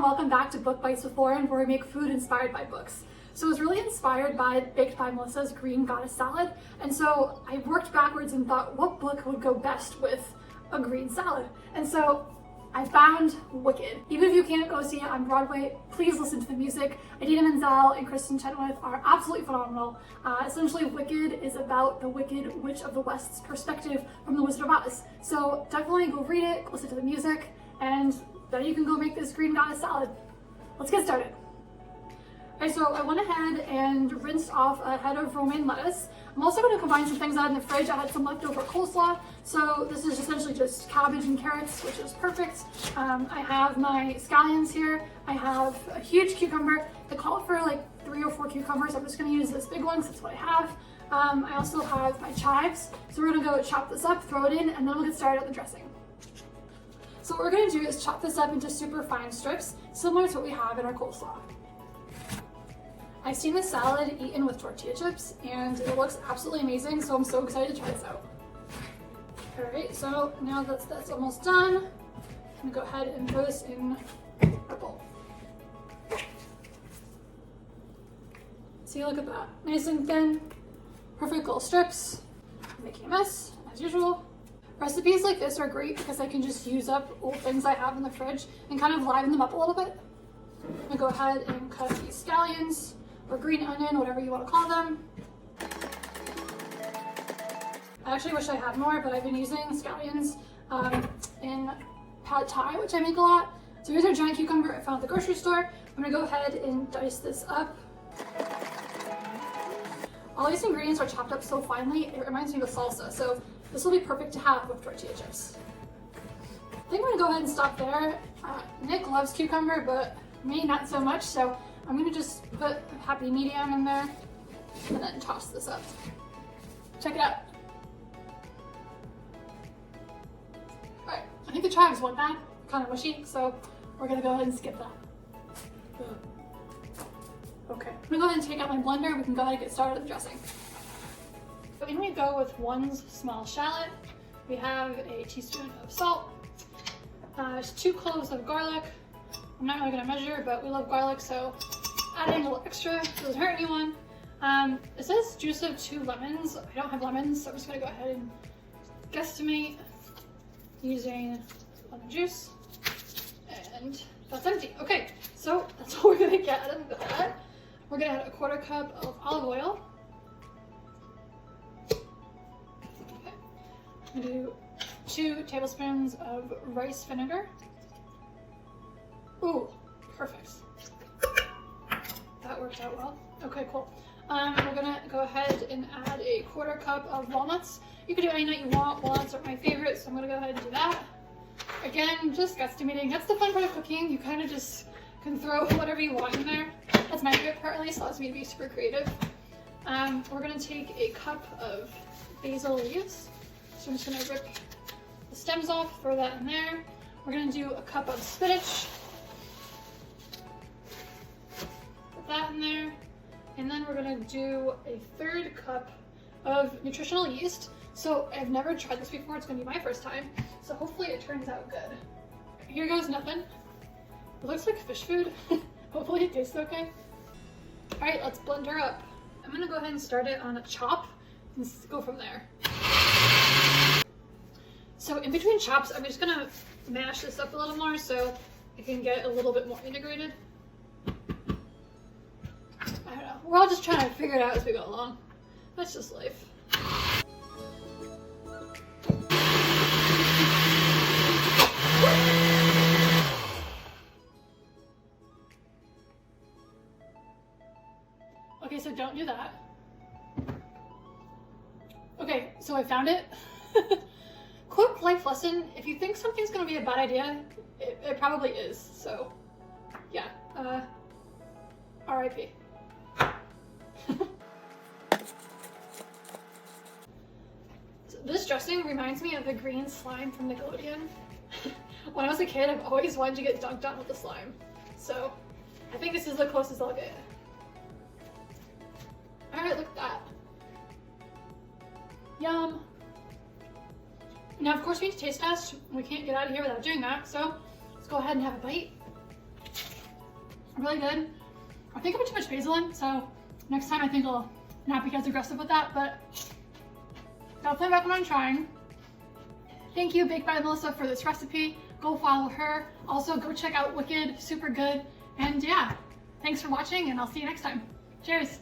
welcome back to Book Bites with Lauren, where we make food inspired by books. So I was really inspired by Baked by Melissa's Green Goddess salad, and so I worked backwards and thought what book would go best with a green salad. And so I found Wicked. Even if you can't go see it on Broadway, please listen to the music. Idina Menzel and Kristen Chenoweth are absolutely phenomenal. Essentially, Wicked is about the Wicked Witch of the West's perspective from The Wizard of Oz. So definitely go read it, listen to the music, and then you can go make this Green Goddess salad. Let's get started. Okay, so I went ahead and rinsed off a head of romaine lettuce. I'm also going to combine some things out in the fridge. I had some leftover coleslaw, so this is essentially just cabbage and carrots, which is perfect. I have my scallions here. I have a huge cucumber. They call for like 3 or 4 cucumbers. I'm just going to use this big one because that's what I have. I also have my chives, so we're going to go chop this up, throw it in, and then we'll get started on the dressing. So what we're going to do is chop this up into super fine strips, similar to what we have in our coleslaw. I've seen this salad eaten with tortilla chips, and it looks absolutely amazing, so I'm so excited to try this out. Alright, so now that's almost done, I'm gonna go ahead and throw this in our bowl. See, look at that. Nice and thin, perfect little strips. I'm making a mess, as usual. Recipes like this are great because I can just use up old things I have in the fridge and kind of liven them up a little bit. I'm gonna go ahead and cut these scallions, or green onion, whatever you want to call them. I actually wish I had more, but I've been using scallions in pad thai, which I make a lot. So here's our giant cucumber I found at the grocery store. I'm gonna go ahead and dice this up. All these ingredients are chopped up so finely, it reminds me of salsa, so this will be perfect to have with tortilla chips. I think I'm gonna go ahead and stop there. Nick loves cucumber, but me not so much, so I'm gonna just put a happy medium in there and then toss this up. Check it out. Alright, I think the chives went bad, kind of mushy, so we're gonna go ahead and skip that. Okay, I'm gonna go ahead and take out my blender. We can go ahead and get started with the dressing. So in we go with 1 small shallot. We have a teaspoon of salt, 2 cloves of garlic. I'm not really gonna measure, but we love garlic, so adding a little extra doesn't hurt anyone. It says juice of 2 lemons. I don't have lemons, so I'm just gonna go ahead and guesstimate using lemon juice. And that's empty. Okay, so that's all we're gonna get out of that. We're gonna add a 1/4 cup of olive oil. Okay. I'm gonna do 2 tablespoons of rice vinegar. Ooh, perfect. That worked out well. Okay, cool. We're gonna go ahead and add a 1/4 cup of walnuts. You can do any nut you want. Walnuts are my favorite, so I'm gonna go ahead and do that. Again, just guesstimating. That's the fun part of cooking. You kind of just can throw whatever you want in there. That's my favorite part, at least. Allows me to be super creative. We're gonna take a cup of basil leaves. So I'm just gonna rip the stems off, throw that in there. We're gonna do a cup of spinach. That in there, and then we're gonna do a 1/3 cup of nutritional yeast. So I've never tried this before, it's gonna be my first time, so hopefully it turns out good. Here goes nothing. It looks like fish food. Hopefully it tastes okay. All right, let's blend her up. I'm gonna go ahead and start it on a chop and go from there. So in between chops, I'm just gonna mash this up a little more so it can get a little bit more integrated. I don't know. We're all just trying to figure it out as we go along. That's just life. Okay, so don't do that. Okay, so I found it. Quick life lesson, if you think something's gonna be a bad idea, it probably is, so yeah. RIP. This dressing reminds me of the green slime from Nickelodeon. When I was a kid, I've always wanted to get dunked on with the slime. So I think this is the closest I'll get. Alright, look at that. Yum. Now, of course, we need to taste test. We can't get out of here without doing that, so let's go ahead and have a bite. really good. I think I put too much basil in, so next time I think I'll not be as aggressive with that, but definitely recommend trying. Thank you, Baked by Melissa, for this recipe. Go follow her. Also, go check out Wicked, super good. And yeah, thanks for watching, and I'll see you next time. Cheers.